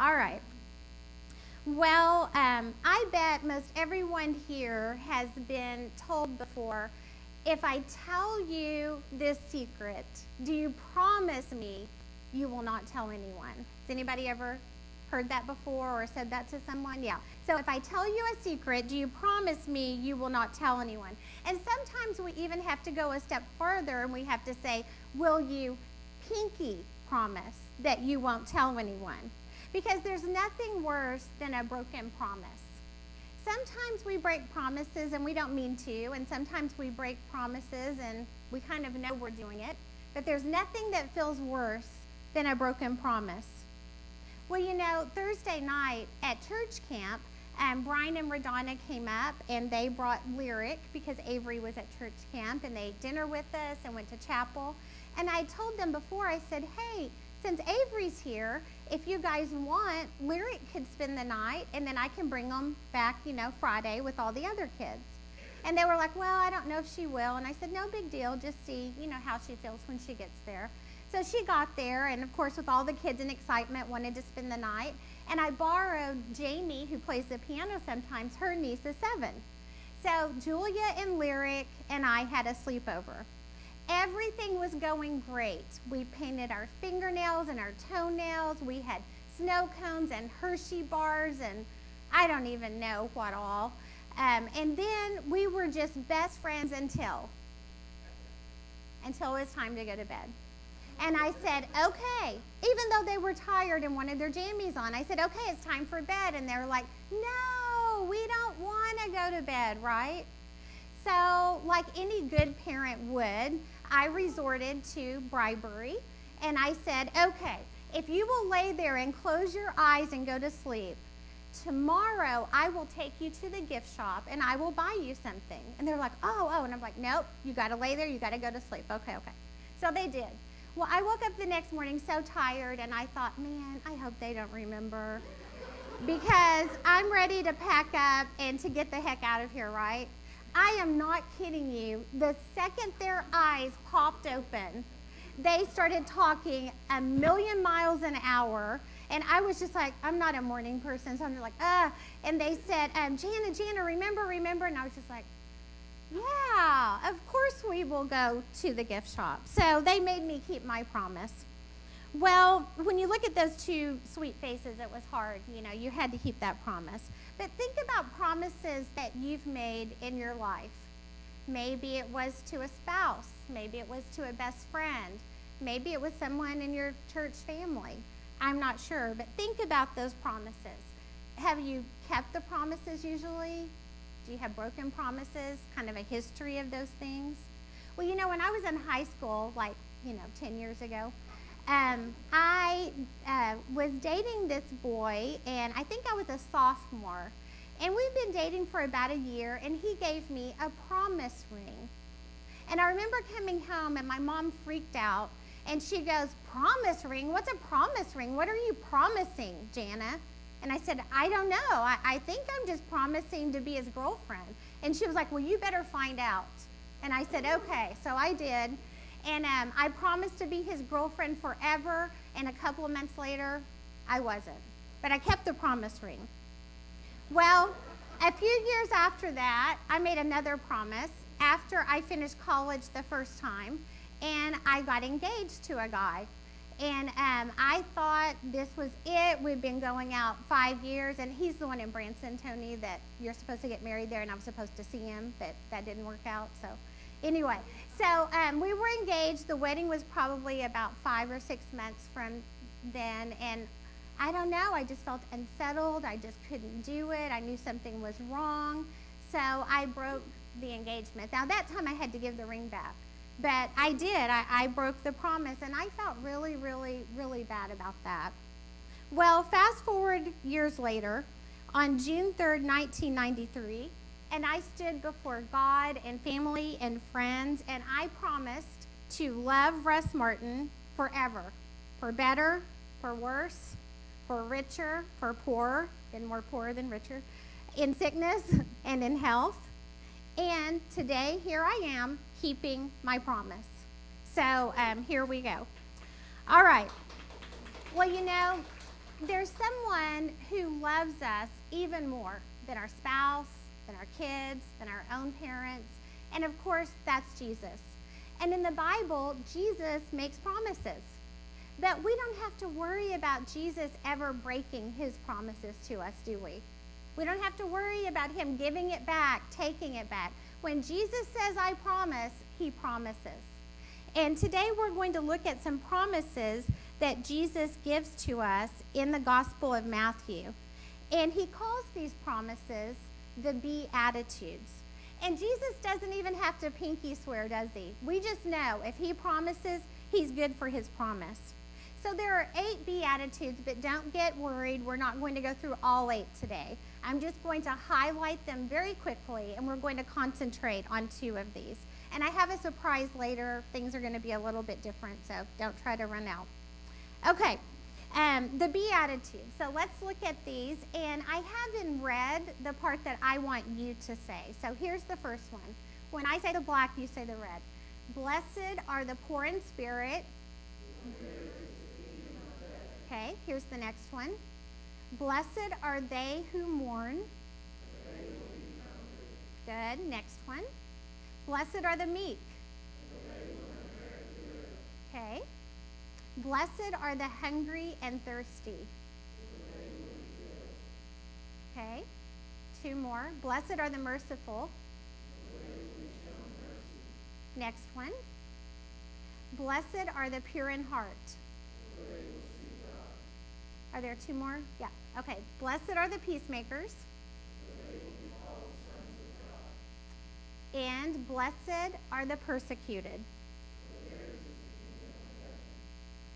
All right. Well, I bet most everyone here has been told before, if I tell you this secret, do you promise me you will not tell anyone? Has anybody ever heard that before or said that to someone? Yeah. So if I tell you a secret, do you promise me you will not tell anyone? And sometimes we even have to go a step further and we have to say, will you pinky promise that you won't tell anyone? Because there's nothing worse than a broken promise. Sometimes we break promises and we don't mean to, and sometimes we break promises and we kind of know we're doing it, but there's nothing that feels worse than a broken promise. Well, you know, Thursday night at church camp, Brian and Radonna came up and they brought Lyric because Avery was at church camp, and they ate dinner with us and went to chapel. And I told them before, I said, hey, since Avery's here, if you guys want, Lyric could spend the night, and then I can bring them back, Friday with all the other kids. And they were like, well, I don't know if she will. And I said, no big deal. Just see, how she feels when she gets there. So she got there, and of course, with all the kids in excitement, wanted to spend the night. And I borrowed Jamie, who plays the piano sometimes. Her niece is 7. So Julia and Lyric and I had a sleepover. Everything was going great. We painted our fingernails and our toenails. We had snow cones and Hershey bars and I don't even know what all. And then we were just best friends until it was time to go to bed. And I said, okay, even though they were tired and wanted their jammies on, I said, okay, it's time for bed. And they were like, no, we don't want to go to bed, right? So like any good parent would, I resorted to bribery, and I said, okay, if you will lay there and close your eyes and go to sleep, tomorrow I will take you to the gift shop and I will buy you something. And they're like, oh, and I'm like, nope, you got to lay there, you got to go to sleep. Okay. So they did. Well, I woke up the next morning so tired, and I thought, man, I hope they don't remember, because I'm ready to pack up and to get the heck out of here, right? I am not kidding you. The second their eyes popped open, they started talking a million miles an hour. And I was just like, I'm not a morning person. So I'm like, And they said, Janna, remember? And I was just like, yeah, of course we will go to the gift shop. So they made me keep my promise. Well, when you look at those two sweet faces, it was hard. You had to keep that promise. But think about promises that you've made in your life. Maybe it was to a spouse. Maybe it was to a best friend. Maybe it was someone in your church family. I'm not sure, but think about those promises. Have you kept the promises usually? Do you have broken promises? Kind of a history of those things? Well, when I was in high school, 10 years ago, I was dating this boy, and I think I was a sophomore. And we've been dating for about a year, and he gave me a promise ring. And I remember coming home, and my mom freaked out, and she goes, promise ring? What's a promise ring? What are you promising, Janna? And I said, I don't know. I think I'm just promising to be his girlfriend. And she was like, well, you better find out. And I said, okay. So I did. And I promised to be his girlfriend forever. And a couple of months later, I wasn't. But I kept the promise ring. Well, a few years after that, I made another promise after I finished college the first time. And I got engaged to a guy. And I thought this was it. We've been going out 5 years, and he's the one in Branson, Tony, that you're supposed to get married there, and I was supposed to see him, but that didn't work out. So anyway, we were engaged. The wedding was probably about 5 or 6 months from then, and I don't know. I just felt unsettled. I just couldn't do it. I knew something was wrong, so I broke the engagement. Now, that time I had to give the ring back. But I did. I broke the promise, and I felt really, really, really bad about that. Well, fast forward years later, on June 3rd, 1993, and I stood before God and family and friends, and I promised to love Russ Martin forever, for better, for worse, for richer, for poorer, and more poor than richer, in sickness and in health. And today, here I am, keeping my promise. So here we go. All right. Well, there's someone who loves us even more than our spouse, than our kids, than our own parents. And of course, that's Jesus. And in the Bible, Jesus makes promises. But we don't have to worry about Jesus ever breaking his promises to us, do we? We don't have to worry about him giving it back, taking it back. When Jesus says, I promise, he promises. And today we're going to look at some promises that Jesus gives to us in the Gospel of Matthew. And he calls these promises the Beatitudes. And Jesus doesn't even have to pinky swear, does he? We just know if he promises, he's good for his promise. So there are 8 Beatitudes, but don't get worried. We're not going to go through all 8 today. I'm just going to highlight them very quickly, and we're going to concentrate on 2 of these. And I have a surprise later. Things are going to be a little bit different, so don't try to run out. Okay, the Beatitudes. So let's look at these. And I have in red the part that I want you to say. So here's the first one. When I say the black, you say the red. Blessed are the poor in spirit. Okay, here's the next one. Blessed are they who mourn. Good. Next one. Blessed are the meek. Okay. Blessed are the hungry and thirsty. Okay. 2 more. Blessed are the merciful. Next one. Blessed are the pure in heart. Are there 2 more? Yeah. Okay. Blessed are the peacemakers. And blessed are the persecuted.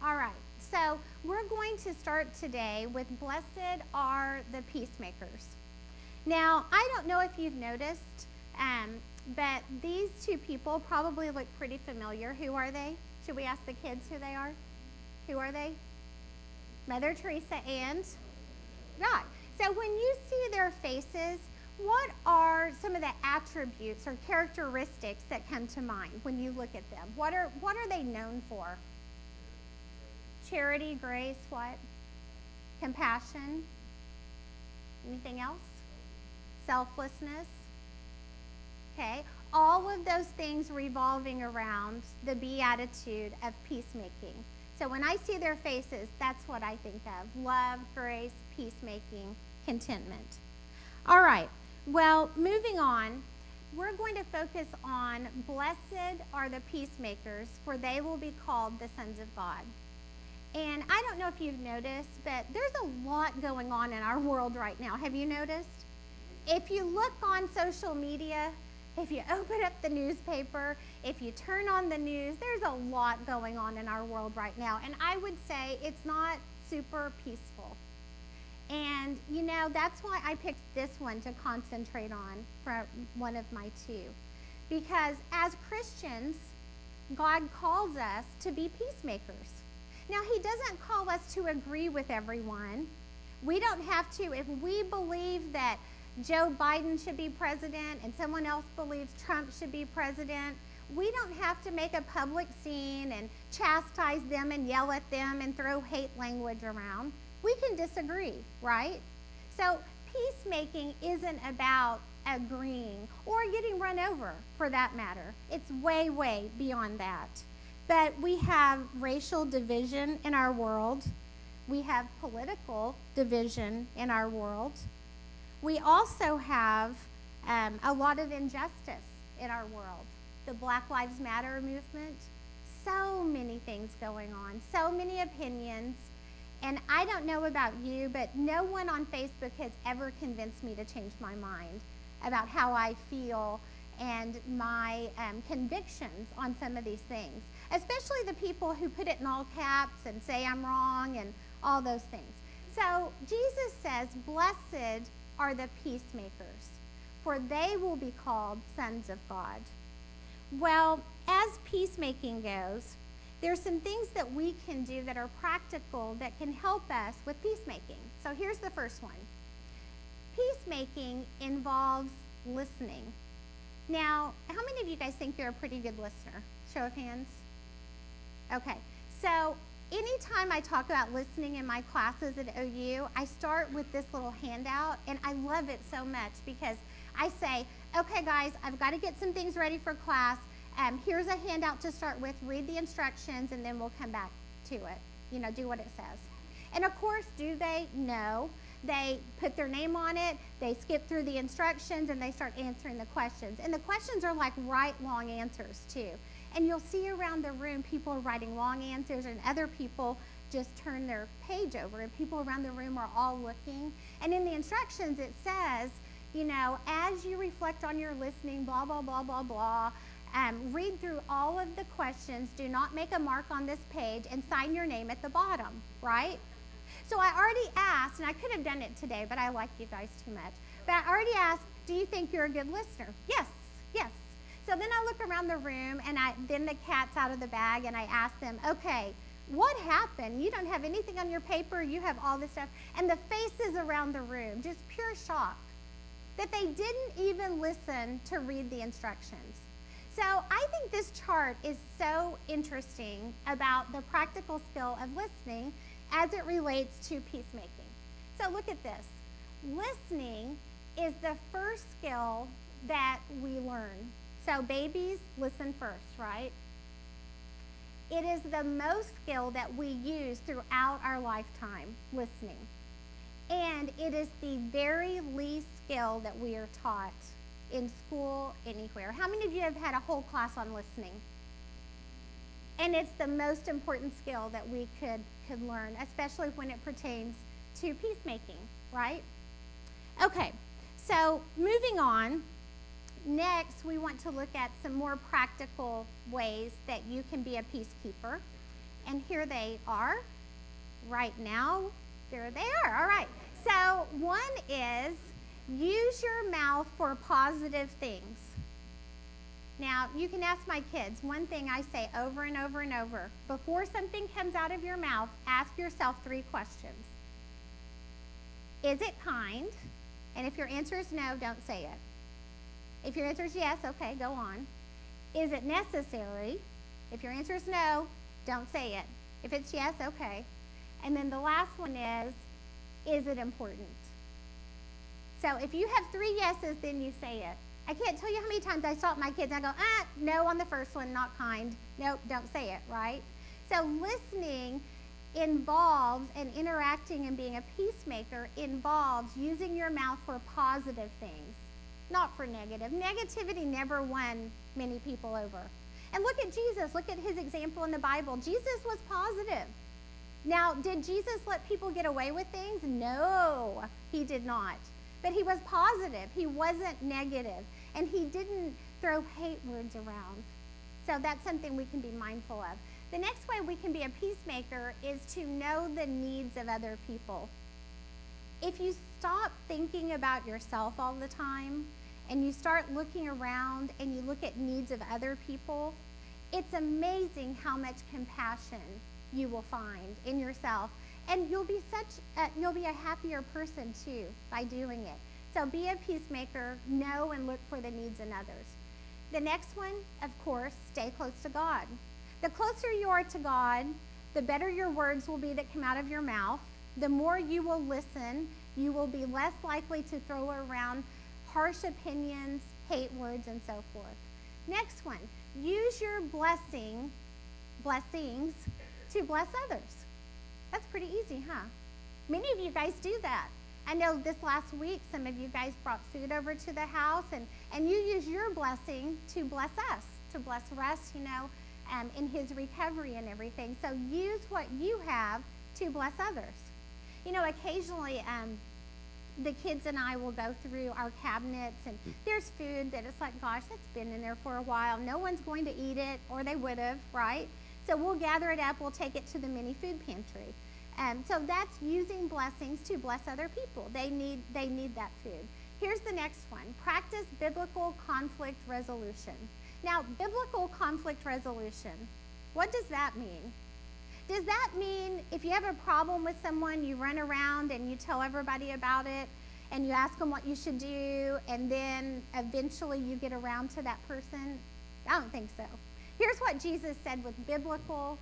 All right. So we're going to start today with blessed are the peacemakers. Now, I don't know if you've noticed, but these 2 people probably look pretty familiar. Who are they? Should we ask the kids who they are? Who are they? Mother Teresa and God. So when you see their faces, what are some of the attributes or characteristics that come to mind when you look at them? What are they known for? Charity, grace, what? Compassion. Anything else? Selflessness. Okay. All of those things revolving around the beatitude of peacemaking. So when I see their faces, that's what I think of. Love, grace, peacemaking, contentment. All right. Well, moving on, we're going to focus on blessed are the peacemakers, for they will be called the sons of God. And I don't know if you've noticed, but there's a lot going on in our world right now. Have you noticed? If you look on social media, if you open up the newspaper, if you turn on the news, there's a lot going on in our world right now. And I would say it's not super peaceful. And, you know, that's why I picked this one to concentrate on for one of my 2. Because as Christians, God calls us to be peacemakers. Now, he doesn't call us to agree with everyone. We don't have to. If we believe that Joe Biden should be president and someone else believes Trump should be president, we don't have to make a public scene and chastise them and yell at them and throw hate language around. We can disagree, right? So peacemaking isn't about agreeing or getting run over, for that matter. It's way, way beyond that. But we have racial division in our world. We have political division in our world. We also have a lot of injustice in our world. The Black Lives Matter movement, so many things going on, so many opinions. And I don't know about you, but no one on Facebook has ever convinced me to change my mind about how I feel and my convictions on some of these things, especially the people who put it in all caps and say I'm wrong and all those things. So Jesus says, blessed are the peacemakers, for they will be called sons of God. Well, as peacemaking goes, there's some things that we can do that are practical that can help us with peacemaking. So here's the first one. Peacemaking involves listening. Now, how many of you guys think you're a pretty good listener? Show of hands. Okay, so anytime I talk about listening in my classes at OU, I start with this little handout, and I love it so much because I say, okay, guys, I've got to get some things ready for class. Here's a handout to start with. Read the instructions, and then we'll come back to it. Do what it says. And, of course, do they? No. They put their name on it, they skip through the instructions, and they start answering the questions. And the questions are like long answers, too. And you'll see around the room people are writing long answers, and other people just turn their page over, and people around the room are all looking. And in the instructions it says, as you reflect on your listening, blah, blah, blah, blah, blah, read through all of the questions, do not make a mark on this page, and sign your name at the bottom, right? So I already asked, and I could have done it today, but I like you guys too much. But I already asked, do you think you're a good listener? Yes, yes. So then I look around the room, and then the cat's out of the bag, and I ask them, okay, what happened? You don't have anything on your paper. You have all this stuff. And the faces around the room, just pure shock that they didn't even listen to read the instructions. So I think this chart is so interesting about the practical skill of listening as it relates to peacemaking. So look at this. Listening is the first skill that we learn. So babies listen first, right? It is the most skill that we use throughout our lifetime, listening. And it is the very least skill that we are taught in school, anywhere. How many of you have had a whole class on listening? And it's the most important skill that we could learn, especially when it pertains to peacemaking, right? Okay, so moving on. Next, we want to look at some more practical ways that you can be a peacekeeper. And here they are. Right now, there they are. All right. So one is use your mouth for positive things. Now, you can ask my kids. One thing I say over and over and over. Before something comes out of your mouth, ask yourself 3 questions. Is it kind? And if your answer is no, don't say it. If your answer is yes, okay, go on. Is it necessary? If your answer is no, don't say it. If it's yes, okay. And then the last one is it important? So if you have 3 yeses, then you say it. I can't tell you how many times I stop my kids and I go, no on the first one, not kind. Nope, don't say it, right? So listening involves, and interacting and being a peacemaker involves using your mouth for positive things, not for negative. Negativity never won many people over. And look at Jesus. Look at his example in the Bible. Jesus was positive. Now, did Jesus let people get away with things? No, he did not. But he was positive. He wasn't negative. And he didn't throw hate words around. So that's something we can be mindful of. The next way we can be a peacemaker is to know the needs of other people. If you stop thinking about yourself all the time and you start looking around and you look at needs of other people, it's amazing how much compassion you will find in yourself. And you'll be a happier person too by doing it. So be a peacemaker, know and look for the needs in others. The next one, of course, stay close to God. The closer you are to God, the better your words will be that come out of your mouth. The more you will listen, you will be less likely to throw around harsh opinions, hate words, and so forth. Next one, use your blessings to bless others. That's pretty easy, huh? Many of you guys do that. I know this last week, some of you guys brought food over to the house, and you use your blessing to bless us, to bless Russ, in his recovery and everything. So use what you have to bless others. Occasionally, the kids and I will go through our cabinets, and there's food that it's like, gosh, that's been in there for a while. No one's going to eat it, or they would have, right? So we'll gather it up, we'll take it to the mini food pantry. So that's using blessings to bless other people. They need that food. Here's the next one. Practice biblical conflict resolution. Now, biblical conflict resolution, what does that mean? Does that mean if you have a problem with someone, you run around and you tell everybody about it, and you ask them what you should do, and then eventually you get around to that person? I don't think so. Here's what Jesus said with biblical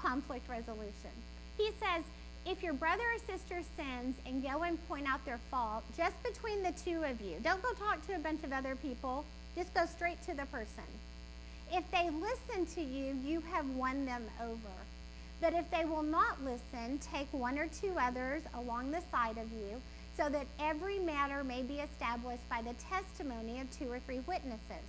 conflict resolution. He says, if your brother or sister sins and go and point out their fault just between the two of you, don't go talk to a bunch of other people, just go straight to the person. If they listen to you, you have won them over. But if they will not listen, take one or two others along the side of you, so that every matter may be established by the testimony of 2 or 3 witnesses.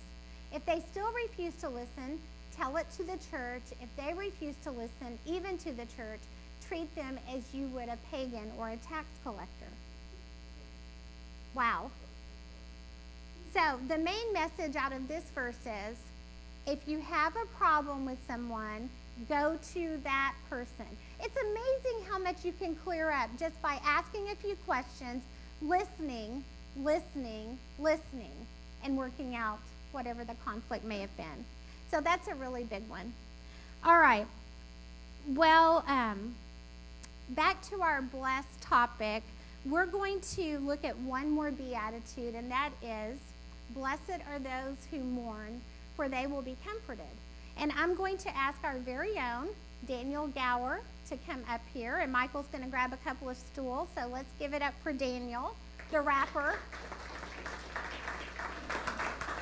If they still refuse to listen, tell it to the church. If they refuse to listen, even to the church, treat them as you would a pagan or a tax collector. Wow. So the main message out of this verse is, if you have a problem with someone, go to that person. It's amazing how much you can clear up just by asking a few questions, listening, and working out whatever the conflict may have been. So that's a really big one. All right. Well, back to our blessed topic, we're going to look at one more beatitude, and that is, blessed are those who mourn, for they will be comforted. And I'm going to ask our very own Daniel Gower to come up here, and Michael's going to grab a couple of stools. So let's give it up for Daniel, the rapper,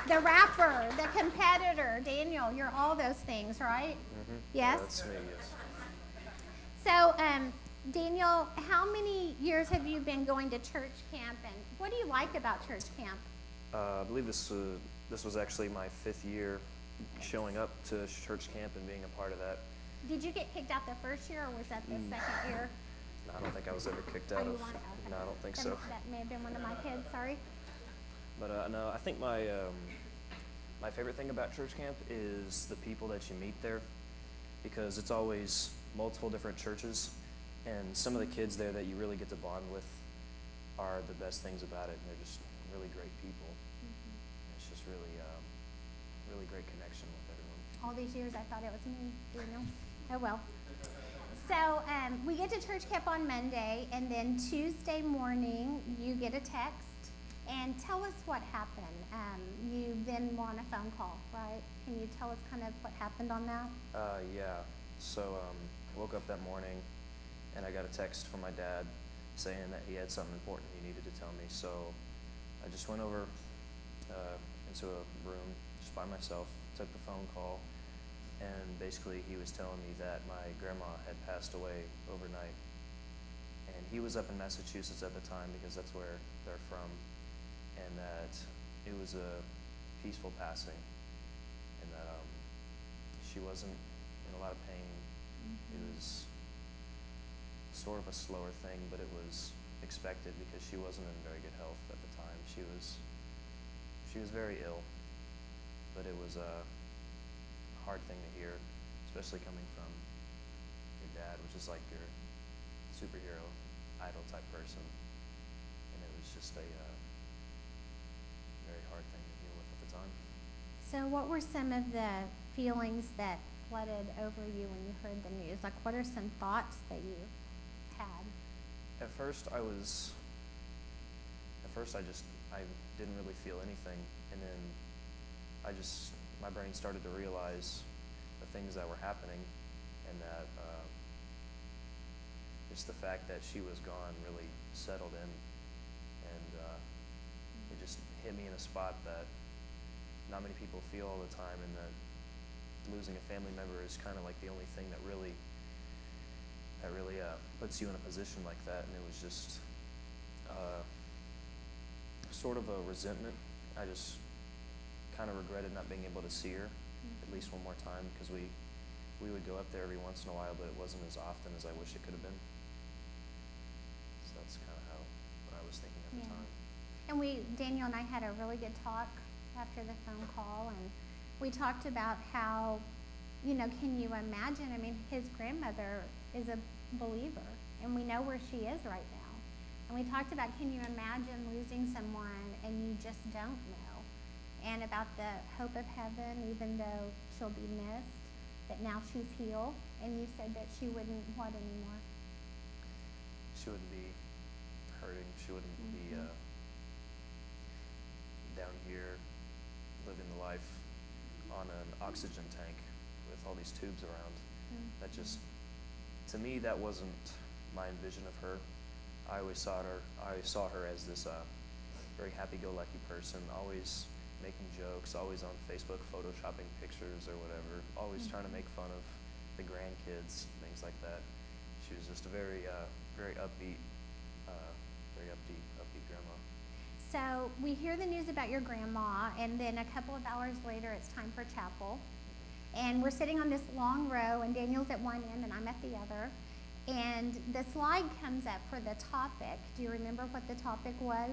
the competitor. Daniel, you're all those things, right? Mm-hmm. Yes? Yeah, that's me, yes. So, Daniel, how many years have you been going to church camp, and what do you like about church camp? I believe this was actually my 5th year showing up to church camp and being a part of that. Did you get kicked out the first year, or was that the second year? No, I don't think I was ever kicked out of. No, I don't think so. That may have been one of my kids. Sorry. But no, I think my favorite thing about church camp is the people that you meet there, because it's always multiple different churches, and some of the kids there that you really get to bond with are the best things about it, and they're just really great people. It's just really great connection with everyone. All these years I thought it was me, Daniel. Oh well. So we get to church camp on Monday, and then Tuesday morning you get a text. And tell us what happened. You then were on a phone call, right? Can you tell us kind of what happened on that? Yeah. So I woke up that morning, and I got a text from my dad saying that he had something important he needed to tell me. So I just went over into a room just by myself, took the phone call, and basically he was telling me that my grandma had passed away overnight. And he was up in Massachusetts at the time, because that's where they're from, and that it was a peaceful passing, and that she wasn't in a lot of pain. It was sort of a slower thing, but it was expected because she wasn't in very good health at the time. She was very ill, but it was a hard thing to hear, especially coming from your dad, which is like your superhero idol type person, and it was just a very hard thing to deal with at the time. So what were some of the feelings that flooded over you when you heard the news? Like, what are some thoughts that you had? At first I didn't really feel anything, and then my brain started to realize the things that were happening, and that just the fact that she was gone really settled in, and it just hit me in a spot that not many people feel all the time, and that losing a family member is kind of like the only thing that really puts you in a position like that. And it was just sort of a resentment. I just kind of regretted not being able to see her at least one more time, because we would go up there every once in a while, but it wasn't as often as I wish it could have been. So that's kind of what I was thinking at the time. And Daniel and I had a really good talk after the phone call, and we talked about how, can you imagine, his grandmother is a believer, and we know where she is right now. And we talked about, can you imagine losing someone and you just don't know? And about the hope of heaven, even though she'll be missed, that now she's healed. And you said that she wouldn't what anymore? She wouldn't be hurting. She wouldn't be down here living the life on an oxygen tank with all these tubes around. That just, to me, that wasn't my envision of her. I always saw her as this very happy-go-lucky person, always making jokes, always on Facebook photoshopping pictures or whatever, always trying to make fun of the grandkids, things like that. She was just a very upbeat grandma. So we hear the news about your grandma, and then a couple of hours later, it's time for chapel. And we're sitting on this long row, and Daniel's at one end, and I'm at the other. And the slide comes up for the topic. Do you remember what the topic was?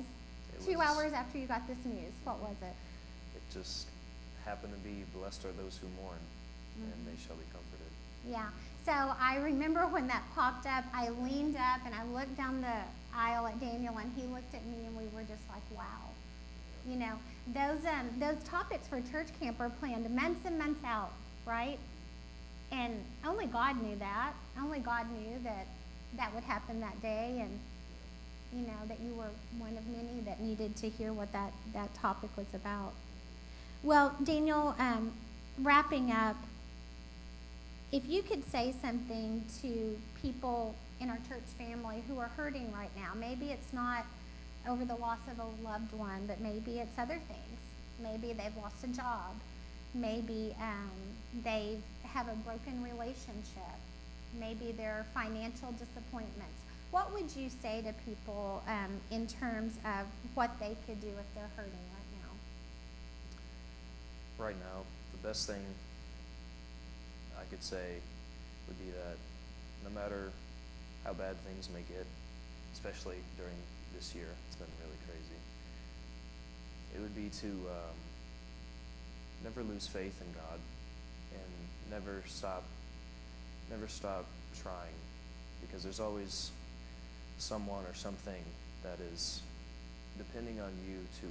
2 hours after you got this news, what was it? It just happened to be, blessed are those who mourn, and they shall be comforted. Yeah. So I remember when that popped up, I leaned up and I looked down the aisle at Daniel, and he looked at me, and we were just like, wow. You know, those topics for church camp are planned months and months out, right? And only God knew that. Only God knew that would happen that day, and you know, that you were one of many that needed to hear what that topic was about. Well, Daniel, wrapping up, if you could say something to people in our church family who are hurting right now, maybe it's not over the loss of a loved one, but maybe it's other things. Maybe they've lost a job. Maybe they have a broken relationship. Maybe there are financial disappointments. What would you say to people in terms of what they could do if they're hurting right now? Right now, the best thing I could say would be that no matter how bad things may get, especially during this year, it's been really crazy, it would be to never lose faith in God and never stop trying, because there's always someone or something that is depending on you to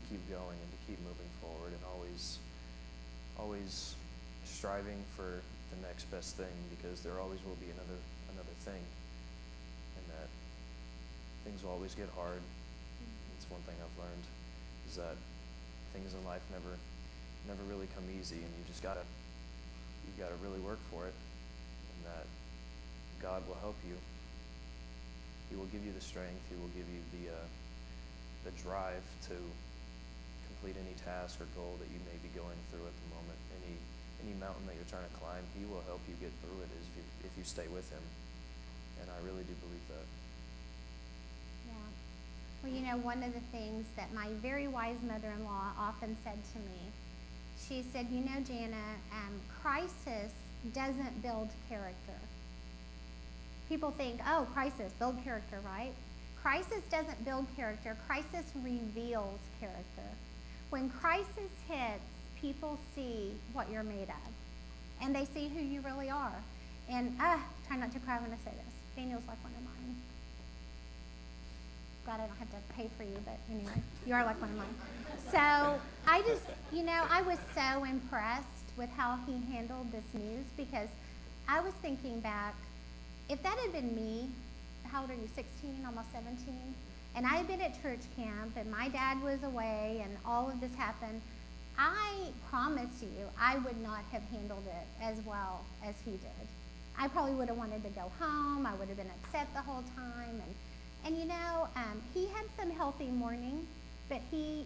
keep going and to keep moving forward, and always striving for the next best thing, because there always will be another thing, and that things will always get hard. It's one thing I've learned, is that things in life never really come easy, and you've gotta really work for it, and that God will help you. He will give you the strength. He will give you the drive to complete any task or goal that you may be going through at the moment. Any mountain that you're trying to climb, He will help you get through it if you stay with Him. And I really do believe that. Yeah. Well, you know, one of the things that my very wise mother-in-law often said to me, she said, you know, Janna, crisis doesn't build character. People think, oh, crisis, build character, right? Crisis doesn't build character. Crisis reveals character. When crisis hits, people see what you're made of, and they see who you really are. And try not to cry when I say this. Daniel's like one of mine. Glad I don't have to pay for you, but anyway, you are like one of mine. So I just, you know, I was so impressed with how he handled this news, because I was thinking back, if that had been me, how old are you, 16, almost 17? And I had been at church camp, and my dad was away, and all of this happened, I promise you, I would not have handled it as well as he did. I probably would have wanted to go home. I would have been upset the whole time. And you know, he had some healthy mourning, but he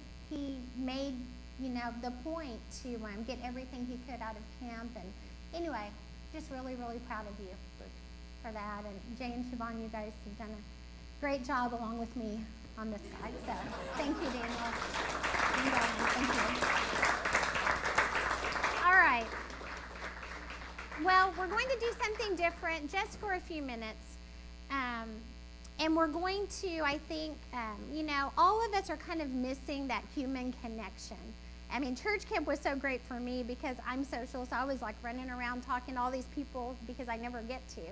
made, you know, the point to get everything he could out of camp. And anyway, just really, really proud of you for that. And Jay and Siobhan, you guys have done a great job along with me on this guy. So thank you, Daniel. Thank you. All right. Well, we're going to do something different just for a few minutes. And we're going to, I think, you know, all of us are kind of missing that human connection. I mean, church camp was so great for me because I'm social, so I was like running around talking to all these people because I never get to.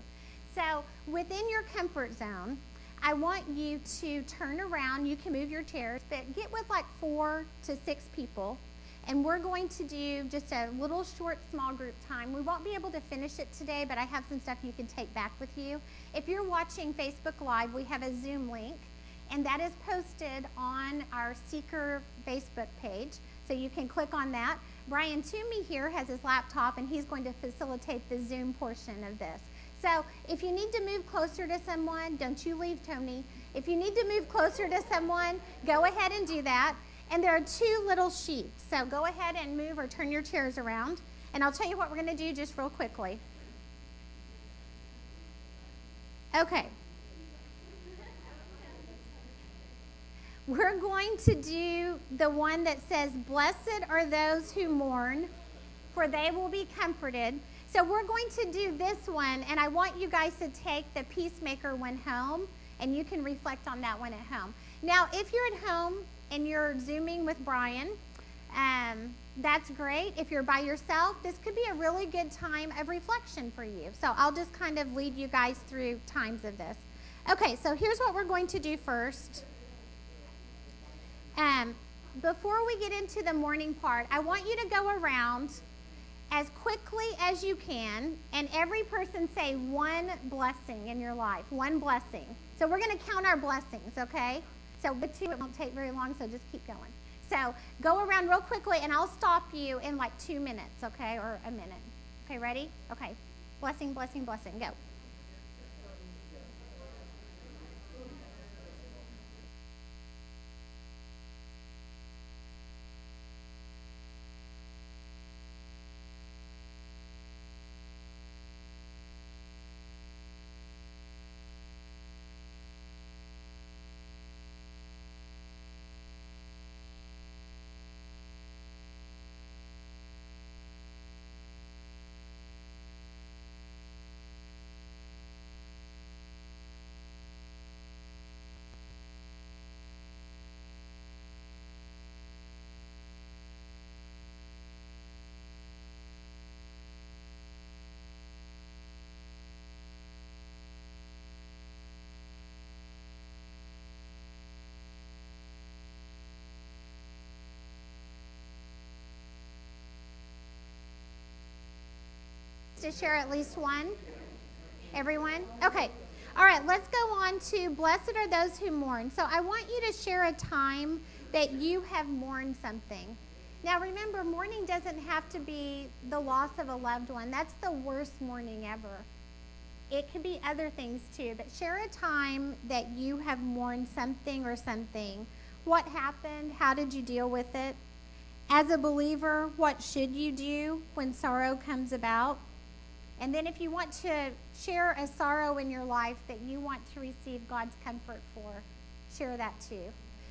So within your comfort zone, I want you to turn around. You can move your chairs, but get with like 4 to 6 people. And we're going to do just a little short small group time. We won't be able to finish it today, but I have some stuff you can take back with you. If you're watching Facebook Live, we have a Zoom link, and that is posted on our Seeker Facebook page. So you can click on that. Brian Toomey here has his laptop, and he's going to facilitate the Zoom portion of this. So if you need to move closer to someone, don't you leave, Tony. If you need to move closer to someone, go ahead and do that. And there are 2 little sheets. So go ahead and move or turn your chairs around. And I'll tell you what we're going to do just real quickly. Okay. We're going to do the one that says, "Blessed are those who mourn, for they will be comforted." So we're going to do this one, and I want you guys to take the Peacemaker one home, and you can reflect on that one at home. Now, if you're at home and you're Zooming with Brian, that's great. If you're by yourself, this could be a really good time of reflection for you. So I'll just kind of lead you guys through times of this. Okay, so here's what we're going to do first. Before we get into the morning part, I want you to go around as quickly as you can, and every person say one blessing in your life, one blessing. So we're going to count our blessings, okay? So with 2, it won't take very long, so just keep going. So go around real quickly, and I'll stop you in like 2 minutes, okay, or a minute. Okay, ready? Okay. Blessing, blessing, blessing. Go. To share at least one? Everyone? Okay. All right, let's go on to blessed are those who mourn. So I want you to share a time that you have mourned something. Now remember, mourning doesn't have to be the loss of a loved one. That's the worst mourning ever. It could be other things too, but share a time that you have mourned something or something. What happened? How did you deal with it? As a believer, what should you do when sorrow comes about? And then if you want to share a sorrow in your life that you want to receive God's comfort for, share that too.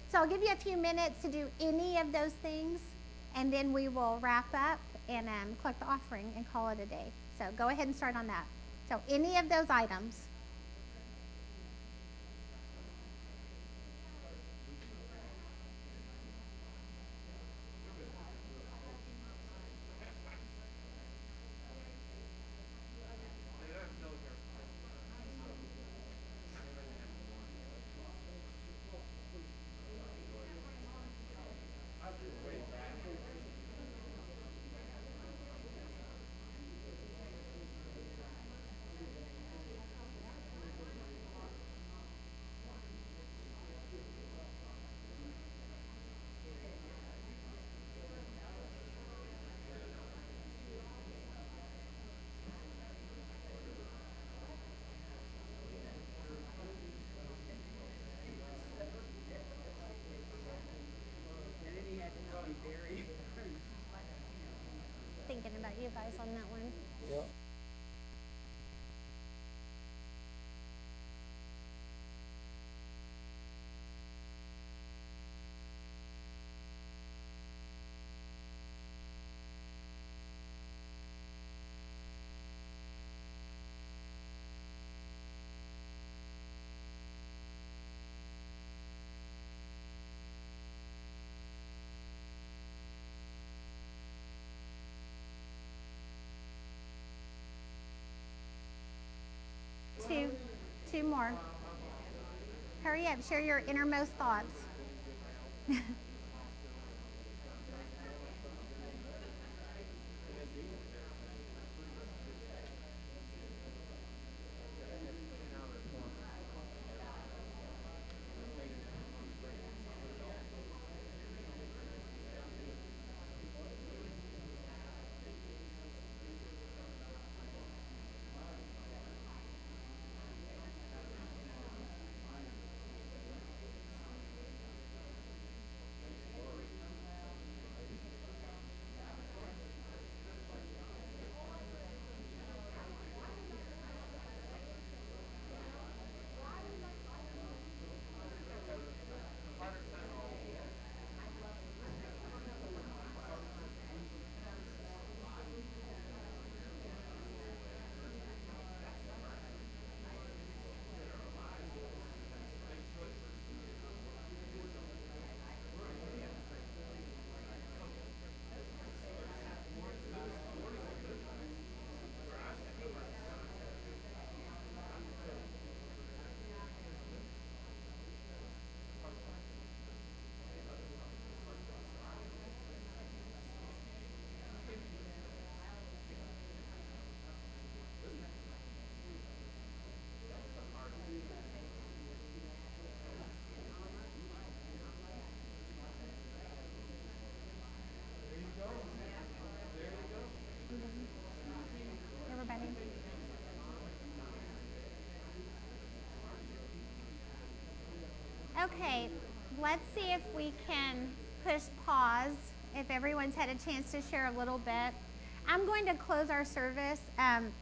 So I'll give you a few minutes to do any of those things, and then we will wrap up and collect the offering and call it a day. So go ahead and start on that. So any of those items. Thinking about you guys on that one. Yeah. Two more. Hurry up, share your innermost thoughts. Okay, let's see if we can push pause, if everyone's had a chance to share a little bit. I'm going to close our service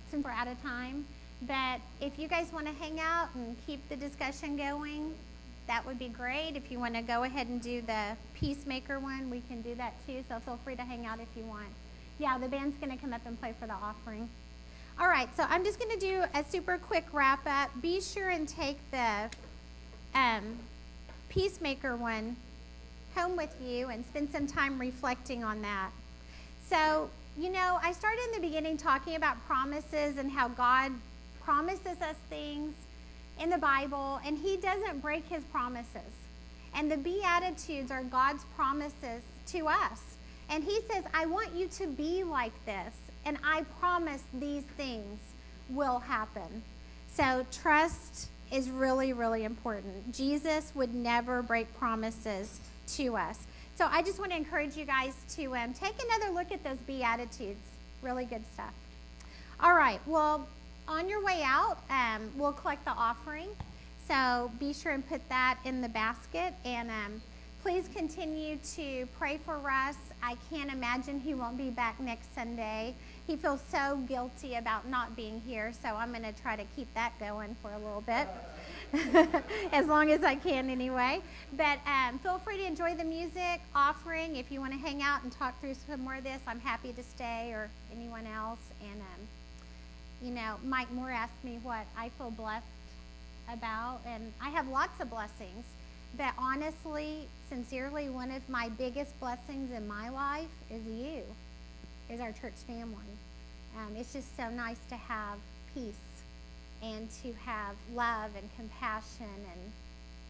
since we're out of time, but if you guys want to hang out and keep the discussion going, that would be great. If you want to go ahead and do the Peacemaker one, we can do that too, so feel free to hang out if you want. Yeah, the band's going to come up and play for the offering. All right, so I'm just going to do a super quick wrap up. Be sure and take the Peacemaker one home with you and spend some time reflecting on that. So, I started in the beginning talking about promises and how God promises us things in the Bible, and he doesn't break his promises. And the Beatitudes are God's promises to us. And he says, I want you to be like this, and I promise these things will happen. So trust is really, really important. Jesus would never break promises to us. So I just want to encourage you guys to take another look at those Beatitudes. Really good stuff. All right, well, on your way out, we'll collect the offering. So be sure and put that in the basket. And please continue to pray for Russ. I can't imagine he won't be back next Sunday. He feels so guilty about not being here, so I'm going to try to keep that going for a little bit. As long as I can anyway. But feel free to enjoy the music, offering. If you want to hang out and talk through some more of this, I'm happy to stay, or anyone else. And, Mike Moore asked me what I feel blessed about, and I have lots of blessings. But honestly, sincerely, one of my biggest blessings in my life is our church family. It's just so nice to have peace and to have love and compassion and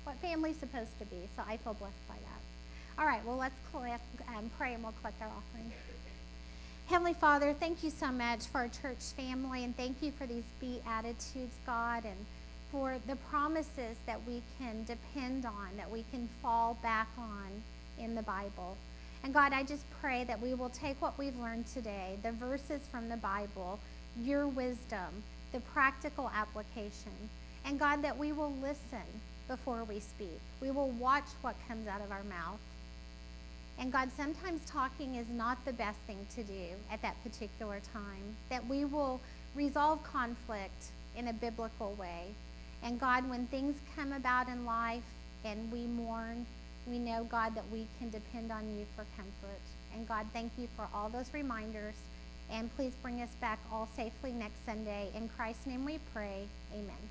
what family's supposed to be. So I feel blessed by that. All right, well, let's pray and we'll collect our offering. Heavenly Father, thank you so much for our church family, and thank you for these Beatitudes, God, and for the promises that we can depend on, that we can fall back on in the Bible. And God, I just pray that we will take what we've learned today, the verses from the Bible, your wisdom, the practical application, and God, that we will listen before we speak. We will watch what comes out of our mouth. And God, sometimes talking is not the best thing to do at that particular time, that we will resolve conflict in a biblical way. And God, when things come about in life and we mourn, we know, God, that we can depend on you for comfort. And God, thank you for all those reminders. And please bring us back all safely next Sunday. In Christ's name we pray. Amen.